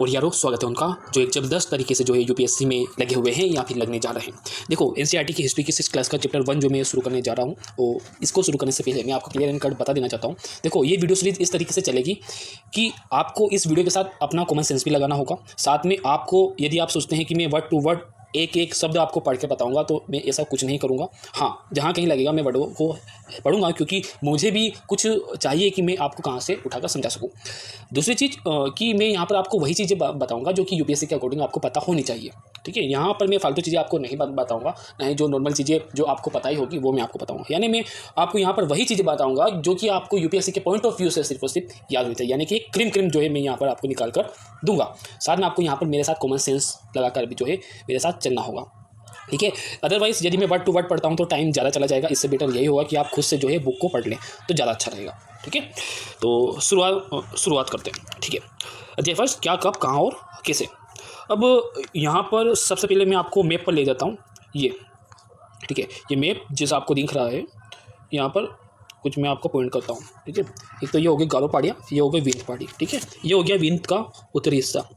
और यारों स्वागत है उनका जो एक ज़बरदस्त तरीके से जो है यूपीएससी में लगे हुए हैं या फिर लगने जा रहे हैं। देखो एनसीईआरटी की हिस्ट्री की 6 क्लास का चैप्टर 1 जो मैं शुरू करने जा रहा हूँ, वो इसको शुरू करने से पहले मैं आपको क्लियर एंड कट बता देना चाहता हूँ। देखो ये वीडियो सीरीज इस तरीके से चलेगी कि आपको इस वीडियो के साथ अपना कॉमन सेंस भी लगाना होगा। साथ में आपको यदि आप सोचते हैं कि मैं वर्ड टू वर्ड एक एक शब्द आपको पढ़ के बताऊंगा तो मैं ऐसा कुछ नहीं करूंगा। हाँ, जहाँ कहीं लगेगा मैं वर्डों को पढ़ूंगा, क्योंकि मुझे भी कुछ चाहिए कि मैं आपको कहाँ से उठाकर समझा सकूँ। दूसरी चीज़ कि मैं यहाँ पर आपको वही चीज़ें बताऊंगा जो कि यूपीएससी के अकॉर्डिंग आपको पता होनी चाहिए। ठीक है, यहाँ पर मैं फालतू चीज़ें आपको नहीं बताऊँगा, नहीं जो नॉर्मल चीज़ें जो आपको पता ही होगी वो मैं आपको बताऊँगा। यानी मैं आपको यहाँ पर वही चीज़ें बताऊँगा जो कि आपको यूपीएससी के पॉइंट ऑफ व्यू से सिर्फ और सिर्फ याद होती है, यानी कि क्रिम जो है मैं यहाँ पर आपको निकाल कर दूंगा। साथ में आपको यहाँ पर मेरे साथ कॉमन सेंस लगाकर भी जो है मेरे साथ चलना होगा। ठीक है, अदरवाइज़ यदि मैं वर्ड टू वर्ड पढ़ता हूँ तो टाइम ज़्यादा चला जाएगा। इससे बेटर यही होगा कि आप खुद से जो है बुक को पढ़ लें तो ज़्यादा अच्छा रहेगा। ठीक है, तो शुरुआत करते हैं। ठीक है, देखिए फर्स्ट क्या, कब, कहाँ और कैसे। अब यहाँ पर सबसे पहले मैं आपको मैप पर ले जाता हूँ। ये ठीक है, ये मैप जैसा आपको दिख रहा है, यहाँ पर कुछ मैं आपको पॉइंट करता हूँ। ठीक है, एक तो ये हो गई गारो पहाड़ियाँ, ये हो गई विंध्य पहाड़ी। ठीक है, ये हो गया विंध्य का उत्तरी हिस्सा।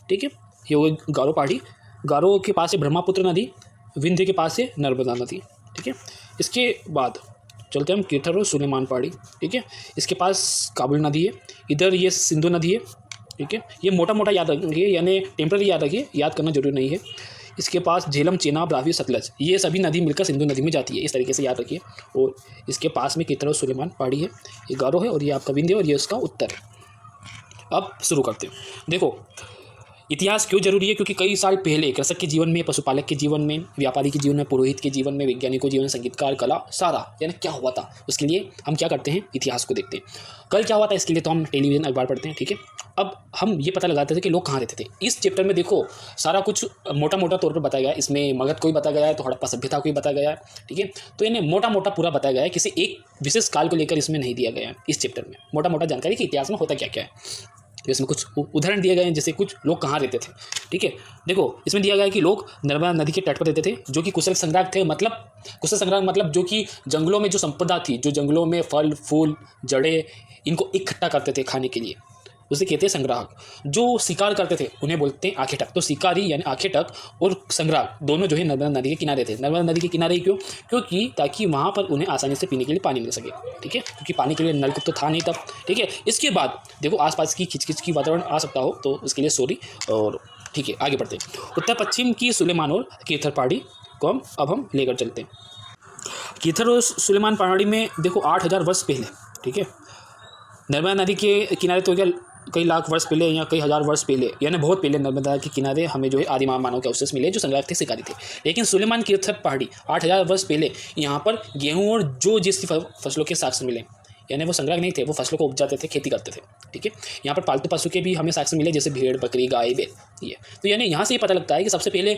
ठीक है, ये हो गई गारो पहाड़ी। गारो के पास है ब्रह्मपुत्र नदी, विंध्य के पास है नर्मदा नदी। ठीक है, इसके बाद चलते हम कीर्थर और सुलेमान पहाड़ी। ठीक है, इसके पास काबुल नदी है, इधर ये सिंधु नदी है। ठीक है, ये मोटा मोटा याद रखिए, यानी टेम्पररी याद रखिए, याद करना जरूरी नहीं है। इसके पास झेलम, चेनाब, रावी, सतलज, ये सभी नदी मिलकर सिंधु नदी में जाती है, इस तरीके से याद रखिए। और इसके पास में कीर्थर और सुलेमान पहाड़ी है, ये गारो है और ये आपका विंध्य और ये उसका उत्तर है। अब शुरू करते हैं। देखो इतिहास क्यों जरूरी है, क्योंकि कई साल पहले कृषक के जीवन में, पशुपालक के जीवन में, व्यापारी के जीवन में, पुरोहित के जीवन में, वैज्ञानिकों के जीवन में, संगीतकार, कला, सारा यानी क्या हुआ था उसके लिए हम क्या करते हैं, इतिहास को देखते हैं। कल क्या हुआ था इसके लिए तो हम टेलीविजन अखबार पढ़ते हैं। ठीक है, अब हम ये पता लगाते थे कि लोग कहाँ रहते थे। इस चैप्टर में देखो सारा कुछ मोटा मोटा तौर पर बताया गया है। इसमें मगध को भी बताया गया है, तो हड़प्पा सभ्यता को भी बताया गया है। ठीक है, तो इन्हें मोटा मोटा पूरा बताया गया है, किसी एक विशेष काल को लेकर इसमें नहीं दिया गया है। इस चैप्टर में मोटा मोटा जानकारी कि इतिहास में होता क्या क्या है। इसमें कुछ उदाहरण दिए गए हैं, जैसे कुछ लोग कहाँ रहते थे। ठीक है, देखो इसमें दिया गया है कि लोग नर्मदा नदी के तट पर रहते थे, जो कि कुशल संग्राहक थे। मतलब कुशल संग्राहक मतलब जो कि जंगलों में जो संपदा थी, जो जंगलों में फल फूल जड़े इनको इकट्ठा करते थे खाने के लिए, उसे कहते हैं संग्राहक। जो शिकार करते थे उन्हें बोलते हैं आखेटक। तो शिकारी यानी आखेटक और संग्राहक दोनों जो है नर्मदा नदी के किनारे थे। नर्मदा नदी के किनारे क्यों, क्योंकि ताकि वहाँ पर उन्हें आसानी से पीने के लिए पानी मिल सके। ठीक है, क्योंकि पानी के लिए नलकूप तो था नहीं तब। ठीक है, इसके बाद देखो आसपास की खिचखिच की वातावरण आ सकता हो तो उसके लिए सॉरी। और ठीक है, आगे बढ़ते हैं। उत्तर पश्चिम की सुलेमान और कीर्थर पहाड़ी को हम लेकर चलते हैं। कीर्थर और सुलेमान पहाड़ी में देखो 8000 वर्ष पहले, ठीक है, नर्मदा नदी के किनारे तो क्या कई लाख वर्ष पहले या कई हज़ार वर्ष पहले, यानी बहुत पहले नर्मदा के किनारे हमें जो है आदि मानव के अवशेष मिले जो संग्राहक थे, शिकारी थे। लेकिन सुलेमान कीर्थर पहाड़ी 8000 वर्ष पहले यहाँ पर गेहूँ और जो जिस फसलों के साक्ष्य मिले, यानी वो संग्राहक नहीं थे, वो फसलों को उपजाते थे, खेती करते थे। ठीक है, यहाँ पर पालतू पशु के भी हमें साक्ष्य मिले, जैसे भेड़, बकरी, गाय, बैल। ये तो यानी यहाँ से ये पता लगता है कि सबसे पहले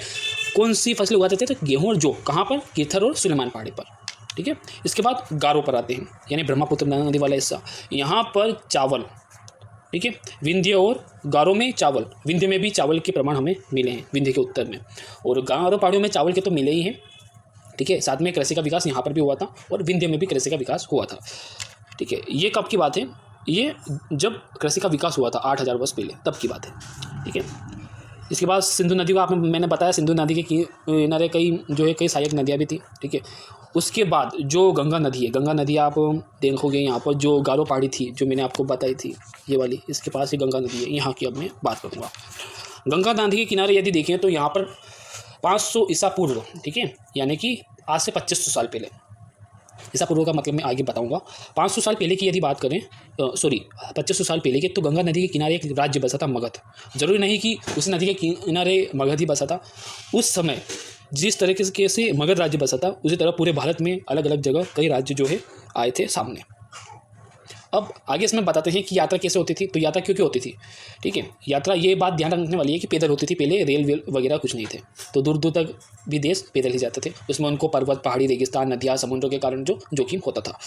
कौन सी फसलें उगाते थे, तो गेहूँ और जौ, कहाँ पर, कीर्थर और सुलेमान पहाड़ी पर। ठीक है, इसके बाद गारो पर आते हैं, यानी ब्रह्मपुत्र नदी वाला हिस्सा। यहाँ पर चावल, ठीक है, विंध्य और गारो में चावल, विंध्य में भी चावल के प्रमाण हमें मिले हैं, विंध्य के उत्तर में, और गारो पहाड़ियों में चावल के तो मिले ही हैं। ठीक है, साथ में कृषि का विकास यहाँ पर भी हुआ था और विंध्य में भी कृषि का विकास हुआ था। ठीक है, ये कब की बात है, ये जब कृषि का विकास हुआ था 8000 वर्ष पहले, तब की बात है। ठीक है, इसके बाद सिंधु नदी को आपने मैंने बताया, सिंधु नदी के किनारे कई जो है कई सहायक नदियाँ भी थी। ठीक है, उसके बाद जो गंगा नदी है, गंगा नदी आप देखोगे यहाँ पर जो गारो पहाड़ी थी जो मैंने आपको बताई थी, ये वाली, इसके पास ही गंगा नदी है, यहाँ की अब मैं बात करूँगा। गंगा नदी के किनारे यदि देखें तो यहाँ पर 500 ईसा पूर्व, ठीक है, यानी कि आज से 2500 साल पहले, ईसा पूर्व का मतलब मैं आगे बताऊंगा। 500 साल पहले की यदि बात करें, 2500 साल पहले के, तो गंगा नदी के किनारे एक राज्य बसा था, मगध। जरूरी नहीं कि उस नदी के किनारे मगध ही बसा था। उस समय जिस तरीके से मगध राज्य बसा था, उसी तरह पूरे भारत में अलग अलग जगह कई राज्य जो है आए थे सामने। अब आगे इसमें बताते हैं कि यात्रा कैसे होती थी। तो यात्रा क्यों होती थी, ठीक है, यात्रा ये बात ध्यान रखने वाली है कि पैदल होती थी पहले, रेल वगैरह कुछ नहीं थे, तो दूर दूर तक भी देश पैदल ही जाते थे। उसमें उनको पर्वत, पहाड़ी, रेगिस्तान, नदियाँ, समुद्रों के कारण जो जोखिम होता था।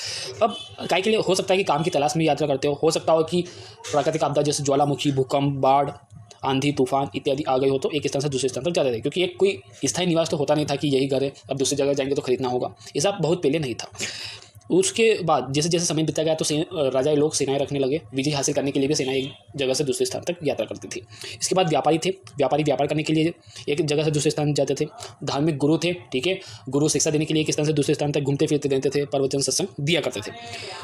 अब काय के लिए, हो सकता है कि काम की तलाश में यात्रा करते हो सकता हो कि प्राकृतिक आपदा जैसे ज्वालामुखी, भूकंप, बाढ़, आंधी, तूफान इत्यादि आ गए हो तो एक स्थान से दूसरे स्थान तक जाते थे, क्योंकि एक कोई स्थायी निवास तो होता नहीं था कि यही घर है, अब दूसरी जगह जाएंगे तो खरीदना होगा, ऐसा बहुत पहले नहीं था। उसके बाद जैसे जैसे समय बीता गया तो राजा लोग सेनाएं रखने लगे। विजय हासिल करने के लिए भी सेनाएं एक जगह से दूसरे स्थान तक यात्रा करती थी। इसके बाद व्यापारी थे, व्यापारी व्यापार करने के लिए एक जगह से दूसरे स्थान जाते थे। धार्मिक गुरु थे, ठीक है, गुरु शिक्षा देने के लिए एक स्थान से दूसरे स्थान तक घूमते फिरते रहते थे, प्रवचन सत्संग दिया करते थे।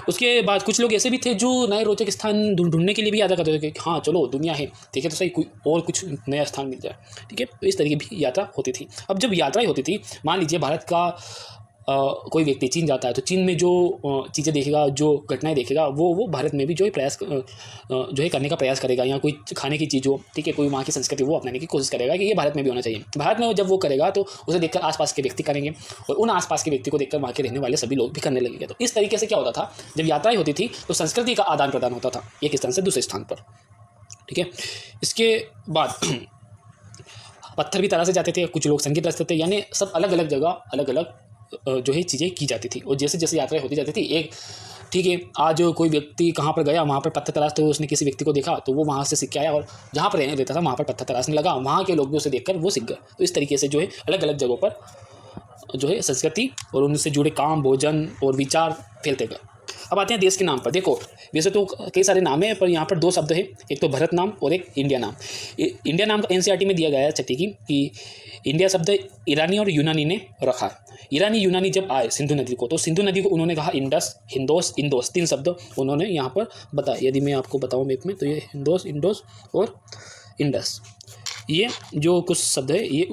उसके बाद कुछ लोग ऐसे भी थे जो नए रोचक स्थान ढूंढने के लिए भी यात्रा करते थे कि हाँ चलो दुनिया है, ठीक है, तो सही कोई और कुछ नया स्थान मिल जाए, ठीक है। तो इस तरीके भी यात्रा होती थी। अब जब यात्राएं होती थी, मान लीजिए भारत का कोई व्यक्ति चीन जाता है तो चीन में जो चीज़ें देखेगा, जो घटनाएं देखेगा, वो भारत में भी जो है प्रयास जो है करने का प्रयास करेगा। या कोई खाने की चीज़ हो, ठीक है, कोई वहाँ की संस्कृति वो अपनाने की कोशिश करेगा कि ये भारत में भी होना चाहिए। भारत में जब वो करेगा तो उसे देखकर आसपास के व्यक्ति करेंगे और उन आसपास के व्यक्ति को देखकर वहाँ के रहने वाले सभी लोग भी करने लगेंगे। तो इस तरीके से क्या होता था, जब यात्राएं होती थी तो संस्कृति का आदान प्रदान होता था एक स्थान से दूसरे स्थान पर, ठीक है। इसके बाद पत्थर भी तरह से जाते थे, कुछ लोग संगीत रचते थे, यानी सब अलग अलग जगह अलग अलग जो है चीज़ें की जाती थी। और जैसे जैसे यात्राएं होती जाती थी, एक ठीक है, आज कोई व्यक्ति कहाँ पर गया, वहाँ पर पत्थर तराशते हुए उसने किसी व्यक्ति को देखा तो वो वहाँ से सीख के आया और जहाँ पर रहने देता था वहाँ पर पत्थर तराशने लगा, वहाँ के लोग भी उसे देखकर वो सीख गए। तो इस तरीके से जो है अलग अलग जगहों पर जो है संस्कृति और उनसे जुड़े काम, भोजन और विचार फैलते गए। अब आते हैं देश के नाम पर। देखो वैसे तो कई सारे नाम हैं, पर यहाँ पर दो शब्द है, एक तो भारत नाम और एक इंडिया नाम। इंडिया नाम का एनसीईआरटी में दिया गया है छठी की कि इंडिया शब्द ईरानी और यूनानी ने रखा। ईरानी यूनानी जब आए सिंधु नदी को, तो सिंधु नदी को उन्होंने कहा इंडस, हिंदोस, इंदोस, तीन शब्द उन्होंने यहाँ पर बताए। यदि मैं आपको बताऊँ मैप में, तो ये हिंदोस, इंडोस और इंडस, ये जो कुछ शब्द है ये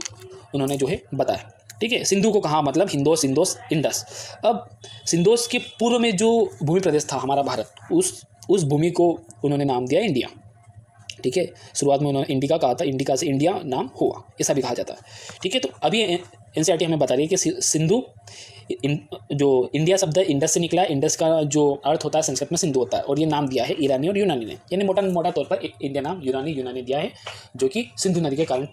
उन्होंने जो है बताया, ठीक है। सिंधु को कहा मतलब हिंदोस, इंदोस, इंडस। अब सिंधोस के पूर्व में जो भूमि प्रदेश था हमारा भारत, उस भूमि को उन्होंने नाम दिया इंडिया, ठीक है। शुरुआत में उन्होंने इंडिका कहा था, इंडिका से इंडिया नाम हुआ, ऐसा भी कहा जाता है, ठीक है। तो अभी एनसीईआरटी हमें बता रही है कि सिंधु जो इंडिया शब्द है इंडस से निकला है, इंडस का जो अर्थ होता है संस्कृत में सिंधु होता है, और ये नाम दिया है ईरानी और यूनानी ने, यानी मोटा तौर पर इंडिया नाम यूनानी दिया है, जो कि सिंधु नदी के कारण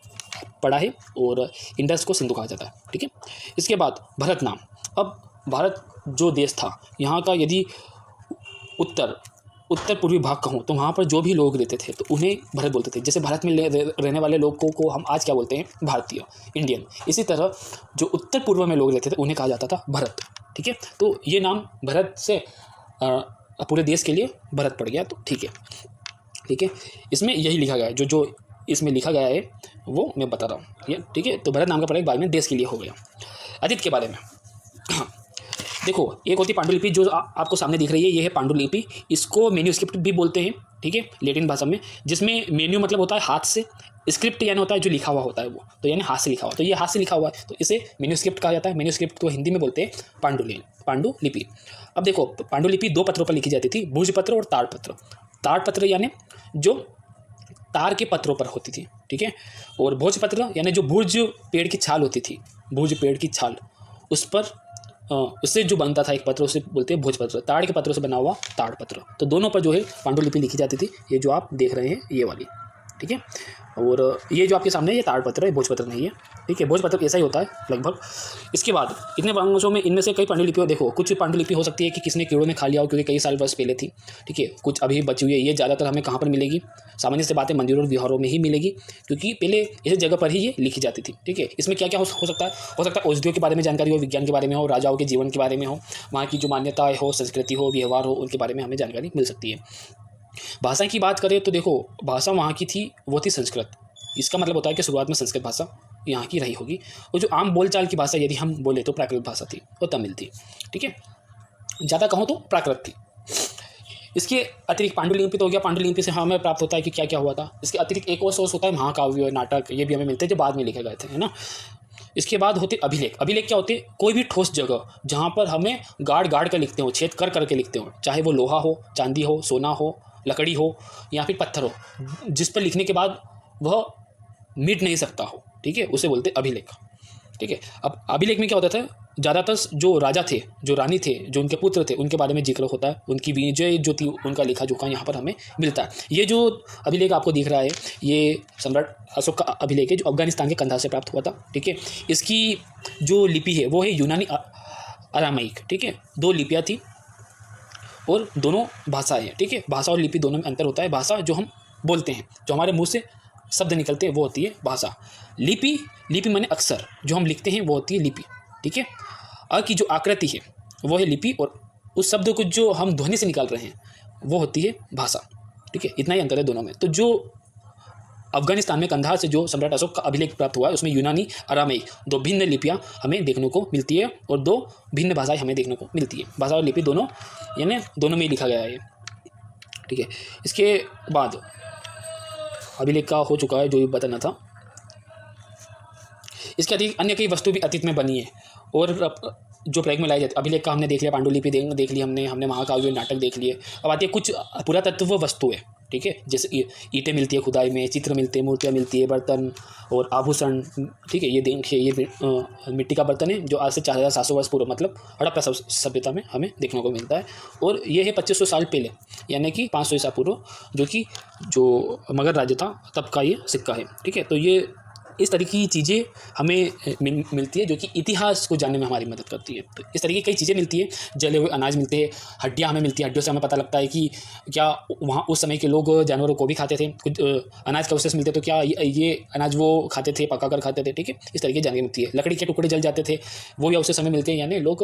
पड़ा है और इंडस को सिंधु कहा जाता है, ठीक है। इसके बाद भारत नाम। अब भारत जो देश था, यहाँ का यदि उत्तर पूर्वी भाग कहूँ तो वहाँ पर जो भी लोग रहते थे तो उन्हें भारत बोलते थे। जैसे भारत में रहने वाले लोगों को हम आज क्या बोलते हैं, भारतीय, इंडियन। इसी तरह जो उत्तर पूर्व में लोग रहते थे उन्हें कहा जाता था भारत, ठीक है। तो ये नाम भारत से पूरे देश के लिए भारत पड़ गया, तो ठीक है। इसमें यही लिखा गया है, जो इसमें लिखा गया है वो मैं बता रहा हूँ, ये ठीक है। तो भारत नाम का पड़ा, एक बाद में देश के लिए हो गया। अतीत के बारे में देखो, एक होती पांडुलिपि जो आपको सामने दिख रही है, ये है पांडुलिपि। इसको मैन्यूस्क्रिप्ट भी बोलते हैं, ठीक है, लैटिन भाषा में, जिसमें मेन्यू मतलब होता है हाथ से, स्क्रिप्ट यानी होता है जो लिखा हुआ होता है वो, तो यानी हाथ से लिखा हुआ, तो ये हाथ से लिखा हुआ है, तो इसे मैन्यूस्क्रिप्ट कहा जाता है। मैन्यूस्क्रिप्ट को हिंदी में बोलते हैं पांडुलिपि। अब देखो पांडुलिपि दो पत्रों पर लिखी जाती थी, भुजपत्र और ताड़पत्र। ताड़पत्र यानी जो तार के पत्रों पर होती थी, ठीक है, और भोजपत्र यानी जो भुज पेड़ की छाल होती थी, भुज पेड़ की छाल, उस पर उससे जो बनता था एक पत्र, उसे बोलते हैं भोजपत्र। ताड़ के पत्रों से बना हुआ ताड़पत्र। तो दोनों पर जो है पांडुलिपि लिखी जाती थी, ये जो आप देख रहे हैं ये वाली, ठीक है। और ये जो आपके सामने ये ताड़पत्र है, भोजपत्र नहीं है, ठीक है। भोजपत्र ऐसा ही होता है लगभग। इसके बाद इतने वंशों में इनमें से कई पांडुलिपि देखो, कुछ पांडुलिपि हो सकती है कि किसने कीड़ों ने खा लिया हो, क्योंकि कई साल वर्ष पहले थी, ठीक है। कुछ अभी बची हुई है, ये ज़्यादातर हमें कहाँ पर मिलेगी, सामान्य से बातें मंदिरों और विहारों में ही मिलेगी, क्योंकि पहले इस जगह पर ही ये लिखी जाती थी, ठीक है। इसमें क्या क्या हो सकता है, औषधियों के बारे में जानकारी हो, विज्ञान के बारे में हो, राजाओं के जीवन के बारे में हो, वहाँ की जो मान्यताएं हो, संस्कृति हो, व्यवहार हो, उनके बारे में हमें जानकारी मिल सकती है। भाषा की बात करें तो देखो, भाषा वहाँ की थी वो थी संस्कृत। इसका मतलब होता है कि शुरुआत में संस्कृत भाषा यहाँ की रही होगी, और जो आम बोलचाल की भाषा यदि हम बोले तो प्राकृत भाषा थी, वो तमिल थी, ठीक है। ज़्यादा कहूँ तो प्राकृत थी। इसके अतिरिक्त पांडुलिपि तो हो गया, पांडुलिपि से हमें प्राप्त होता है कि क्या क्या हुआ था। इसके अतिरिक्त एक और सोर्स होता है महाकाव्य, नाटक, ये भी हमें मिलते हैं जो बाद में लिखे गए थे, है ना। इसके बाद होते अभिलेख। अभिलेख क्या होते हैं, कोई भी ठोस जगह जहाँ पर हमें गाड़ कर लिखते हो, छेद कर करके लिखते हो, चाहे वो लोहा हो, चांदी हो, सोना हो, लकड़ी हो या फिर पत्थर हो, जिस पर लिखने के बाद वह मिट नहीं सकता हो, ठीक है, उसे बोलते अभिलेख, ठीक है। अब अभिलेख में क्या होता था, ज़्यादातर जो राजा थे, जो रानी थे, जो उनके पुत्र थे, उनके बारे में जिक्र होता है, उनकी विजय जो थी, उनका लिखा जोखा यहाँ पर हमें मिलता है। ये जो अभिलेख आपको दिख रहा है, ये सम्राट अशोक का अभिलेख है, जो अफगानिस्तान के कंधार से प्राप्त हुआ था, ठीक है। इसकी जो लिपि है वो है यूनानी अरामाइक, ठीक है। दो लिपियाँ थी और दोनों भाषाएँ हैं, ठीक है। भाषा और लिपि दोनों में अंतर होता है। भाषा जो हम बोलते हैं, जो हमारे मुँह से शब्द निकलते हैं, वो होती है भाषा। लिपि माने अक्षर, जो हम लिखते हैं वो होती है लिपि, ठीक है। अ की जो आकृति है वो है लिपि, और उस शब्द को जो हम ध्वनि से निकाल रहे हैं वो होती है भाषा। ठीक है, इतना ही अंतर है दोनों में। तो जो अफगानिस्तान में कंधार से जो सम्राट अशोक का अभिलेख प्राप्त हुआ है उसमें यूनानी, अरामेई दो भिन्न लिपियाँ हमें देखने को मिलती है और दो भिन्न भाषाएं हमें देखने को मिलती है। भाषा और लिपि दोनों यानी दोनों में ही लिखा गया है। ठीक है, इसके बाद अभिलेख का हो चुका है जो बताना था। इसके अधिक अन्य कई वस्तु भी अतीत में बनी है और जो प्रयोग में लाई जाती है। अभिलेख का हमने देख लिया, पांडुलिपि देख ली हमने महाकाव्य नाटक देख लिए। अब आती है कुछ पुरातत्व वस्तुएं। ठीक है, जैसे ईंटें मिलती है खुदाई में, चित्र मिलते हैं, मूर्तियाँ मिलती है, बर्तन और आभूषण। ठीक है, ये देखिए ये मिट्टी का बर्तन है जो आज से 4700 वर्ष पूर्व मतलब हड़प्पा सभ्यता में हमें देखने को मिलता है। और ये है 2500 साल पहले यानी कि 500 ईसा पूर्व जो मगध राज्य था तब का ये सिक्का है। ठीक है, तो ये इस तरीके की चीज़ें हमें मिलती है जो कि इतिहास को जानने में हमारी मदद करती है। तो इस तरीके की कई चीज़ें मिलती है, जले हुए अनाज मिलते हैं, हड्डियाँ हमें मिलती है। हड्डियों से हमें पता लगता है कि क्या वहाँ उस समय के लोग जानवरों को भी खाते थे, कुछ अनाज के अवशेष मिलते तो क्या ये अनाज वो खाते थे, पका कर खाते थे। ठीक है, इस तरीके की जानकारी मिलती है। लकड़ी के टुकड़े जल जाते थे, वो भी अवशेष हमें मिलते हैं, यानी लोग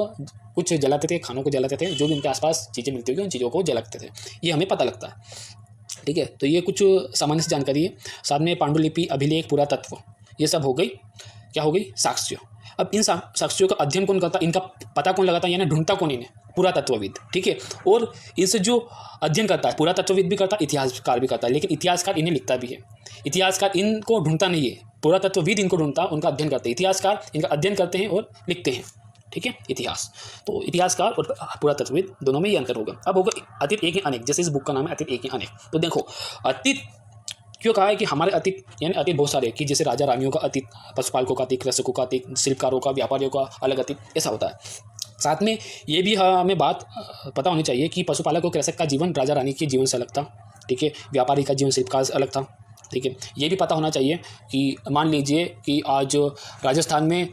कुछ जलाते थे, खानों को जलाते थे, जो भी उनके आसपास चीज़ें मिलती होगी उन चीज़ों को जलाते थे, ये हमें पता लगता है। ठीक है, तो ये कुछ सामान्य सी जानकारी है। साथ में पांडुलिपि, अभिलेख, पुरातत्व, ये सब हो गई, क्या हो गई, साक्ष्य। अब इन साक्ष्यों का अध्ययन कौन करता, इनका पता कौन लगाता, यानी ढूंढता कौन इन्हें, पुरातत्वविद। ठीक है, और इनसे जो अध्ययन करता है पुरातत्वविद भी करता है, इतिहासकार भी करता है, लेकिन इतिहासकार इन्हें लिखता भी है। इतिहासकार इनको ढूंढता नहीं है, पुरातत्वविद इनको ढूंढता, उनका अध्ययन करते हैं। इतिहासकार इनका अध्ययन करते हैं और लिखते हैं। ठीक है, इतिहास। तो इतिहासकार और पुरातत्वविद दोनों में ये अंतर होगा। अब होगा अतीत एक ही अनेक, जैसे इस बुक का नाम है अतीत एक ही अनेक। तो देखो अतीत क्यों कहा है कि हमारे अतीत यानी अतीत बहुत सारे, कि जैसे राजा रानियों का अतीत, पशुपालकों का अतीत, कृषकों का अतीत, शिल्पकारों का, व्यापारियों का अलग अतीत, ऐसा होता है। साथ में ये भी हमें बात पता होनी चाहिए कि पशुपालक और कृषक का जीवन राजा रानी के जीवन से अलग था। ठीक है, व्यापारी का जीवन शिल्पकार से अलग था। ठीक है, ये भी पता होना चाहिए कि मान लीजिए कि आज राजस्थान में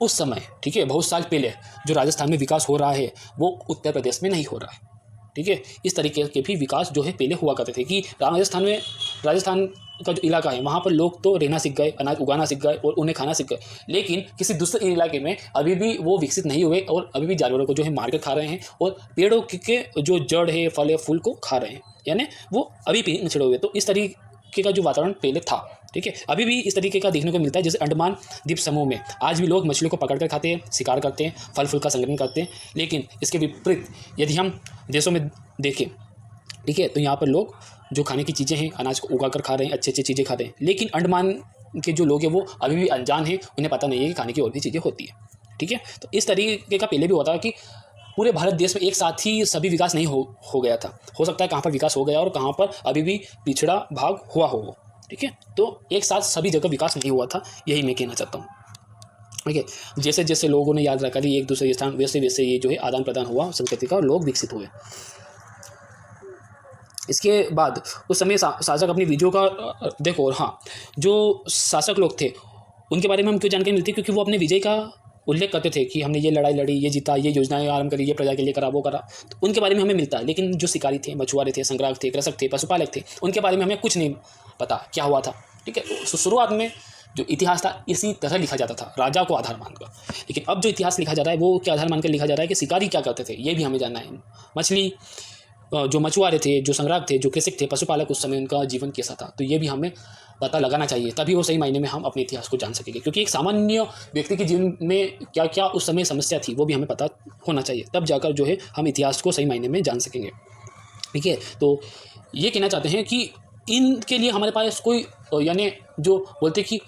उस समय, ठीक है, बहुत साल पहले जो राजस्थान में विकास हो रहा है वो उत्तर प्रदेश में नहीं हो रहा है। ठीक है, इस तरीके के भी विकास जो है पहले हुआ करते थे कि राजस्थान का जो इलाका है वहाँ पर लोग तो रहना सीख गए, अनाज उगाना सीख गए और उन्हें खाना सीख गए, लेकिन किसी दूसरे इलाके में अभी भी वो विकसित नहीं हुए और अभी भी जानवरों को जो है मार कर खा रहे हैं और पेड़ों के जो जड़ है, फल है, फूल को खा रहे हैं, यानी वो अभी भी पिछड़े हुए। तो इस तरीके का जो वातावरण पहले था। ठीक है, अभी भी इस तरीके का देखने को मिलता है। जैसे अंडमान द्वीप समूह में आज भी लोग मछलियों को पकड़ कर खाते हैं, शिकार करते हैं, फल फूल का संग्रहण करते हैं, लेकिन इसके विपरीत यदि हम देशों में देखें, ठीक है, तो यहाँ पर लोग जो खाने की चीज़ें हैं, अनाज को उगा कर खा रहे हैं, अच्छी अच्छी चीज़ें खाते हैं, लेकिन अंडमान के जो लोग हैं वो अभी भी अनजान हैं, उन्हें पता नहीं है कि खाने की और भी चीज़ें होती है। ठीक है, तो इस तरीके का पहले भी होता है कि पूरे भारत देश में एक साथ ही सभी विकास नहीं हो गया था। हो सकता है कहाँ पर विकास हो गया और कहाँ पर अभी भी पिछड़ा भाग हुआ हो। ठीक है, तो एक साथ सभी जगह विकास नहीं हुआ था, यही मैं कहना चाहता हूँ। ठीक है, जैसे जैसे लोगों ने याद रखा एक दूसरे स्थान, वैसे वैसे ये जो है आदान प्रदान हुआ संस्कृति का और लोग विकसित हुए। इसके बाद उस समय शासक अपनी विजयों का देखो, और हाँ, जो शासक लोग थे उनके बारे में हम क्यों जानकारी मिलती है, क्योंकि वो अपने विजय का उल्लेख करते थे कि हमने ये लड़ाई लड़ी, ये जीता, ये योजनाएं आरंभ करी, ये प्रजा के लिए करा, वो करा, तो उनके बारे में हमें मिलता है। लेकिन जो शिकारी थे, मछुआरे थे, संग्राहक थे, कृषक थे, पशुपालक थे, उनके बारे में हमें कुछ नहीं पता क्या हुआ था। ठीक है, तो शुरुआत में जो इतिहास था इसी तरह लिखा जाता था, राजा को आधार मानकर। लेकिन अब जो इतिहास लिखा जा रहा है वो क्या आधार मानकर लिखा जा रहा है कि शिकारी क्या करते थे, ये भी हमें जानना है। मछली जो मछुआरे थे, जो संग्राहक थे, जो कृषक थे, पशुपालक, उस समय उनका जीवन कैसा था, तो ये भी हमें पता लगाना चाहिए, तभी वो सही मायने में हम अपने इतिहास को जान सकेंगे। क्योंकि एक सामान्य व्यक्ति के जीवन में क्या क्या उस समय समस्या थी वो भी हमें पता होना चाहिए, तब जाकर जो है हम इतिहास को सही मायने में जान सकेंगे। ठीक है, तो ये कहना चाहते हैं कि इनके लिए हमारे पास कोई यानी जो बोलते कि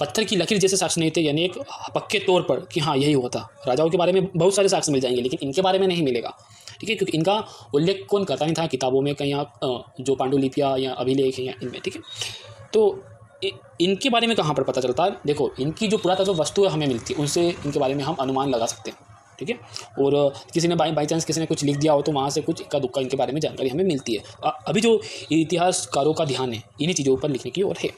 पत्थर की लकीर जैसे साक्ष्य नहीं थे, यानी एक पक्के तौर पर कि हाँ यही हुआ था। राजाओं के बारे में बहुत सारे साक्ष्य मिल जाएंगे, लेकिन इनके बारे में नहीं मिलेगा। ठीक है, क्योंकि इनका उल्लेख कौन करता नहीं था किताबों में, कहीं जो पांडुलिपियाँ या अभिलेख हैं या इनमें। ठीक है, तो इनके बारे में कहाँ पर पता चलता है, देखो इनकी जो पुरातत्व वस्तुएं हमें मिलती है उनसे इनके बारे में हम अनुमान लगा सकते हैं। ठीक है, और किसी ने बाई चांस किसी ने कुछ लिख दिया हो तो वहाँ से कुछ इक्का दुक्का इनके बारे में जानकारी हमें मिलती है। अभी जो इतिहासकारों का ध्यान है इन्हीं चीज़ों पर लिखने की ओर है।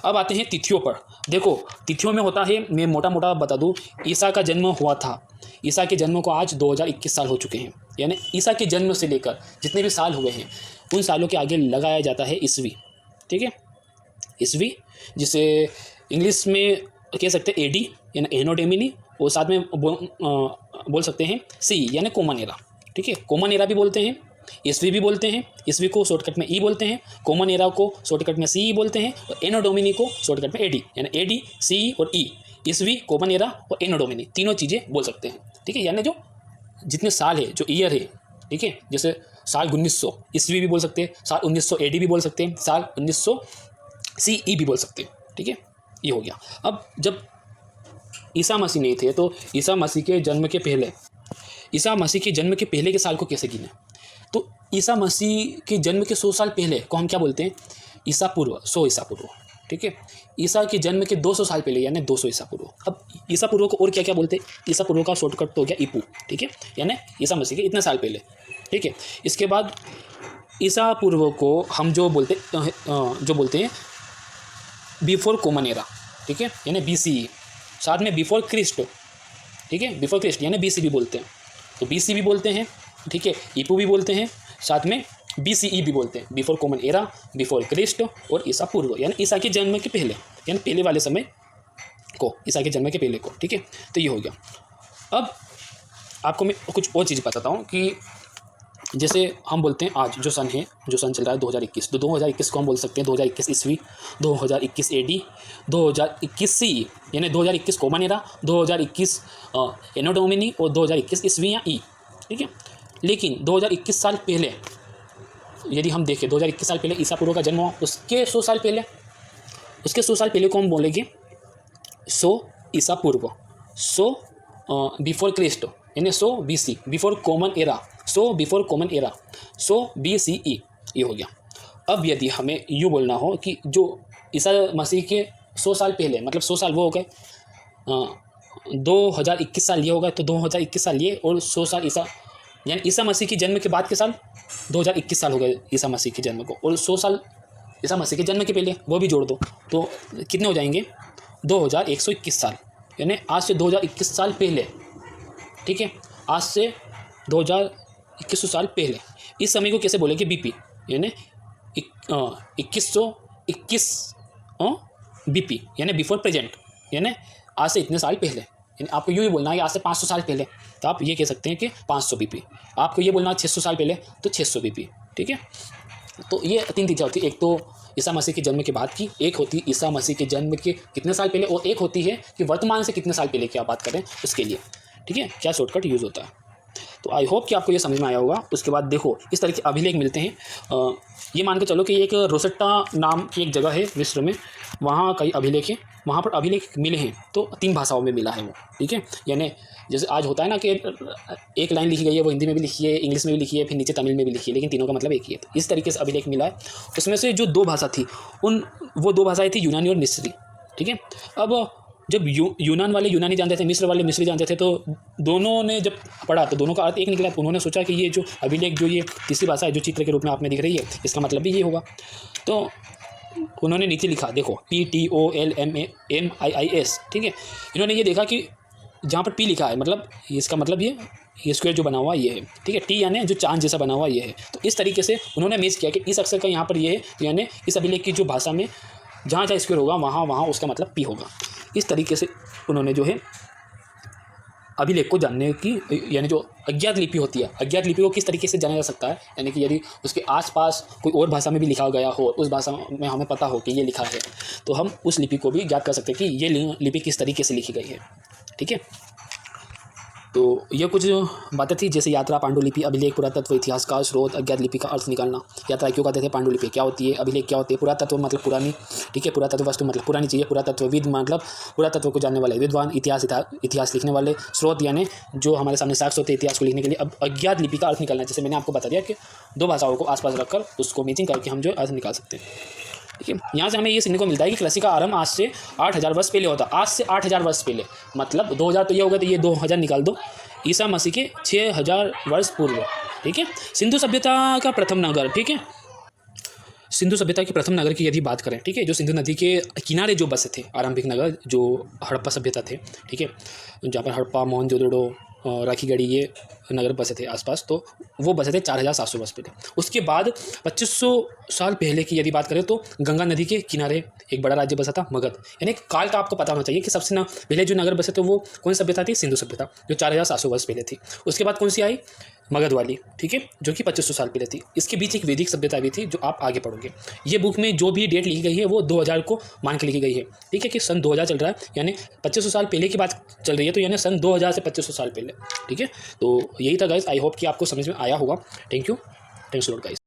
अब आते हैं तिथियों पर। देखो तिथियों में होता है, मैं मोटा मोटा बता दूँ, ईसा का जन्म हुआ था, ईसा के जन्म को आज 2021 साल हो चुके हैं, यानी ईसा के जन्म से लेकर जितने भी साल हुए हैं उन सालों के आगे लगाया जाता है ईस्वी। ठीक है, ईस्वी जिसे इंग्लिश में कह सकते हैं एडी यानी एनो डोमिनी, और साथ में बोल सकते हैं सी यानी कॉमन एरा। ठीक है। कॉमन एरा भी बोलते हैं, ईस्वी भी बोलते हैं, ईस्वी को शॉर्टकट में ई बोलते हैं, कॉमन एरा को शॉर्टकट में सी बोलते हैं, और एनो डोमिनी को शॉर्टकट में एडी, यानी एडी, सी और ई, ईस्वी, कॉमन एरा और एनो डोमिनी तीनों चीज़ें बोल सकते हैं, ठीक है। यानी जो जितने साल है, जो ईयर है, ठीक है, जैसे साल 1900 ईस्वी भी बोल सकते हैं, साल 1900 एडी भी बोल सकते हैं, साल 1900 सी ई भी बोल सकते हैं, ठीक है। ये हो गया। अब जब ईसा मसीह नहीं थे तो ईसा मसीह के जन्म के पहले, ईसा मसीह के जन्म के पहले के साल को कैसे गिने? तो ईसा मसीह के जन्म के 100 साल पहले को हम क्या बोलते हैं? ईसा पूर्व, 100 ईसा पूर्व, ठीक है। ईसा के जन्म के 200 साल पहले यानी 200 ईसा पूर्व। अब ईसा पूर्व को और क्या क्या बोलते हैं? ईसा पूर्व का शॉर्टकट तो हो गया ईपू, ठीक है, यानी ईसा मसीह के इतने साल पहले, ठीक है। इसके बाद ईसा पूर्व को हम जो बोलते हैं बिफोर कॉमन एरा, ठीक है, यानी BCE, साथ में बिफोर क्रिस्ट, ठीक है, बिफोर क्रिस्ट यानी BC भी बोलते हैं, तो BC भी बोलते हैं, ठीक है, ईपू भी बोलते हैं, साथ में BCE भी बोलते हैं, before common era, before Christ और ईसा पूर्व यानी ईसा के जन्म के पहले, यानी पहले वाले समय को, ईसा के जन्म के पहले को, ठीक है। तो ये हो गया। अब आपको मैं कुछ और चीज़ बताता हूँ कि जैसे हम बोलते हैं आज जो सन है, जो सन चल रहा है 2021, तो 2021 को हम बोल सकते हैं 2021 ईस्वी, 2021 AD, 2021 CE यानी 2021 कॉमन एरा, 2021 एनो डोमिनी और 2021 ईस्वी या ई, ठीक है। लेकिन 2021 साल पहले यदि हम देखें, 2021 साल पहले ईसा पूर्व का जन्म हुआ, उसके 100 साल पहले, उसके 100 साल पहले को हम बोलेंगे 100 ईसा पूर्व, 100 बिफोर क्रिस्ट यानी 100 BC, before common era, 100 before common era, 100 BCE, ये हो गया। अब यदि हमें यूँ बोलना हो कि जो ईसा मसीह के 100 साल पहले, मतलब 100 साल वो हो गए, 2021 साल ये हो गए, तो 2021 साल ये और 100 साल ईसा, यानी ईसा मसीह के जन्म के बाद के साल 2021 साल हो गए ईसा मसीह के जन्म को, और 100 साल ईसा मसीह के जन्म के पहले वो भी जोड़ दो तो कितने हो जाएंगे? 2121 साल, यानी आज से 2021 साल पहले, ठीक है, आज से 2100 साल पहले। इस समय को कैसे बोलेंगे? BP यानी 2121 BP यानी बिफोर प्रेजेंट, यानी आज से इतने साल पहले। यानी आपको यूँ ही बोलना है कि आज से 500 साल पहले, तो आप ये कह सकते हैं कि 500 BP। आपको ये बोलना है 600 साल पहले, तो 600 BP, ठीक है। तो ये 3 चीज़ें होती है, एक तो ईसा मसीह के जन्म के बाद की, एक होती है ईसा मसीह के जन्म के कितने साल पहले, और एक होती है कि वर्तमान से कितने साल पहले की आप बात करें उसके लिए, ठीक है, क्या शॉर्टकट यूज़ होता है। तो आई होप कि आपको ये समझ में आया होगा। उसके बाद देखो इस तरह के अभिलेख मिलते हैं। ये मान के चलो कि एक रोसेट्टा नाम की एक जगह है मिस्र में, वहाँ कई अभिलेख हैं, वहाँ पर अभिलेख मिले हैं तो 3 भाषाओं में मिला है वो, ठीक है। यानी जैसे आज होता है ना कि एक लाइन लिखी गई है वो हिंदी में भी लिखी है, इंग्लिश में भी लिखी है, फिर नीचे तमिल में भी लिखी है, लेकिन तीनों का मतलब एक ही है। तो इस तरीके से अभिलेख मिला है। उसमें से जो 2 भाषा थी वो 2 भाषाएँ थी यूनानी और मिस्री, ठीक है। अब जब यूनान वाले यूनानी जानते थे, मिस्र वाले मिस्री जानते थे, तो दोनों ने जब पढ़ा तो दोनों का अर्थ एक निकला। तो उन्होंने सोचा कि ये जो अभिलेख, जो ये तीसरी भाषा है जो चित्र के रूप में आप में दिख रही है, इसका मतलब भी ये होगा। तो उन्होंने नीचे लिखा, देखो PTOLMAMIIS, ठीक है। इन्होंने ये देखा कि जहाँ पर P लिखा है, मतलब इसका मतलब ये स्क्वायर जो बना हुआ ये है, ठीक है। T यानी जो चांद जैसा बना हुआ ये है। तो इस तरीके से उन्होंने मैच किया कि इस अक्षर का यहाँ पर ये है, यानी इस अभिलेख की जो भाषा में जहाँ जहाँ स्क्वायर होगा वहाँ उसका मतलब P होगा। इस तरीके से उन्होंने जो है अभिलेख को जानने की, यानी जो अज्ञात लिपि होती है, अज्ञात लिपि को किस तरीके से जाना जा सकता है, यानी कि यदि उसके आसपास कोई और भाषा में भी लिखा गया हो, उस भाषा में हमें पता हो कि ये लिखा है, तो हम उस लिपि को भी ज्ञात कर सकते हैं कि ये लिपि किस तरीके से लिखी गई है, ठीक है। तो ये कुछ बातें थी, जैसे यात्रा, पांडुलिपि, अभिलेख, पुरातत्व, इतिहास का स्रोत, अज्ञात लिपि का अर्थ निकालना, यात्रा क्यों कहते थे, पांडुलिपि क्या होती है, अभिलेख क्या होती है, पुरातत्व मतलब पुरानी, ठीक है, पुरातत्व वस्तु मतलब पुरानी चीज़ें, पुरातत्वविद मतलब पुरातत्व को जानने वाले विद्वान, इतिहास लिखने वाले, स्रोत यानी जो हमारे सामने साक्ष्य होते हैं इतिहास को लिखने के लिए। अब अज्ञात लिपि का अर्थ निकालना, जैसे मैंने आपको बता दिया कि 2 भाषाओं को आसपास रखकर उसको मैचिंग करके हम जो अर्थ निकाल सकते हैं, ठीक है। यहाँ से हमें ये सीखने को मिलता है कि कृषि का आरंभ आज से 8000 वर्ष पहले होता। आज से 8000 वर्ष पहले मतलब 2000 तो ये हो गया, तो ये 2000 निकाल दो, ईसा मसीह के 6000 वर्ष पूर्व, ठीक है। सिंधु सभ्यता का प्रथम नगर, ठीक है, सिंधु सभ्यता के प्रथम नगर की यदि बात करें, ठीक है, जो सिंधु नदी के किनारे जो बसे थे आरंभिक नगर, जो हड़प्पा सभ्यता थे, ठीक है, जहाँ पर हड़प्पा, मोहनजोदड़ो, राखीगढ़ी ये नगर बसे थे आसपास, तो वो बसे थे 4700 वर्ष पहले। उसके बाद 2500 साल पहले की यदि बात करें तो गंगा नदी के किनारे एक बड़ा राज्य बसा था, मगध। यानी काल का आपको पता होना चाहिए कि सबसे पहले जो नगर बसे थे वो कौन सी सभ्यता थी, सिंधु सभ्यता, जो 4700 वर्ष पहले थी। उसके बाद कौन सी आई, मगध वाली, ठीक है, जो कि 2500 साल पहले थी। इसके बीच एक वैदिक सभ्यता भी थी जो आप आगे पढ़ोगे। ये बुक में जो भी डेट लिखी गई है वो 2000 को मान के लिखी गई है, ठीक है, कि सन 2000 चल रहा है, यानी 2500 साल पहले की बात चल रही है, तो यानी सन 2000 से 2500 साल पहले, ठीक है। तो यही था गाइस, आई होप कि आपको समझ में आया होगा। Thank you, thanks lot guys.